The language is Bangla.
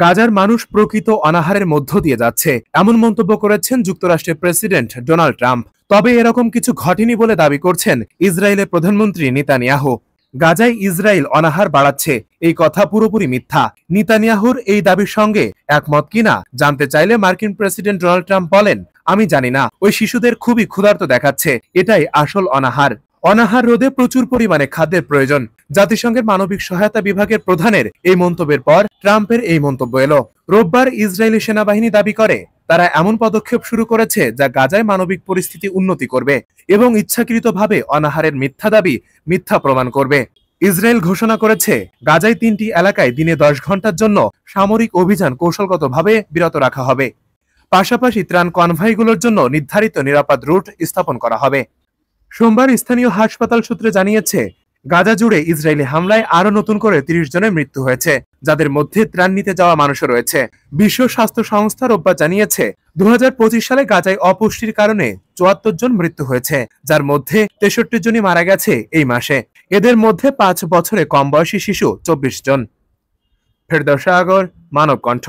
গাজার মানুষ প্রকৃত অনাহারের মধ্য দিয়ে যাচ্ছে, এমন মন্তব্য করেছেন যুক্তরাষ্ট্রের প্রেসিডেন্ট ডোনাল্ড ট্রাম্প। তবে এরকম কিছু ঘটেনি বলে দাবি করছেন ইসরায়েলের প্রধানমন্ত্রী নেতানিয়াহু। গাজায় ইসরায়েল অনাহার বাড়াচ্ছে, এই কথা পুরোপুরি মিথ্যা। নেতানিয়াহুর এই দাবির সঙ্গে একমত কিনা জানতে চাইলে মার্কিন প্রেসিডেন্ট ডোনাল্ড ট্রাম্প বলেন, আমি জানি না, ওই শিশুদের খুবই ক্ষুধার্ত দেখাচ্ছে, এটাই আসল অনাহার। অনাহার রোধে প্রচুর পরিমাণে খাদ্যের প্রয়োজন। জাতিসংঘের মানবিক সহায়তা বিভাগের প্রধানের এই মন্তব্যের পর ট্রাম্পের এই মন্তব্য এলো। রোববার ইসরায়েলি সেনাবাহিনী দাবি করে তারা এমন পদক্ষেপ শুরু করেছে যা গাজায় মানবিক পরিস্থিতি উন্নতি করবে এবং ইচ্ছাকৃতভাবে অনাহারের মিথ্যা দাবি মিথ্যা প্রমাণ করবে। ইসরায়েল ঘোষণা করেছে গাজায় 3টি এলাকায় দিনে 10 ঘন্টার জন্য সামরিক অভিযান কৌশলগতভাবে বিরত রাখা হবে। পাশাপাশি ত্রাণ কনভয়গুলোর জন্য নির্ধারিত নিরাপদ রুট স্থাপন করা হবে। সোমবার স্থানীয় হাসপাতাল সূত্রে জানিয়েছে, গাজা জুড়ে ইসরায়েলি হামলায় আরো নতুন করে 30 জনের মৃত্যু হয়েছে, যাদের মধ্যে ত্রাণ নিতে যাওয়া মানুষও রয়েছে। বিশ্ব স্বাস্থ্য সংস্থা রোববার জানিয়েছে 2025 সালে গাজায় অপুষ্টির কারণে 74 জন মৃত্যু হয়েছে, যার মধ্যে 63 জনই মারা গেছে এই মাসে। এদের মধ্যে 5 বছরে কম বয়সী শিশু 24 জন। ফেরদৌস সাগর, মানব কণ্ঠ।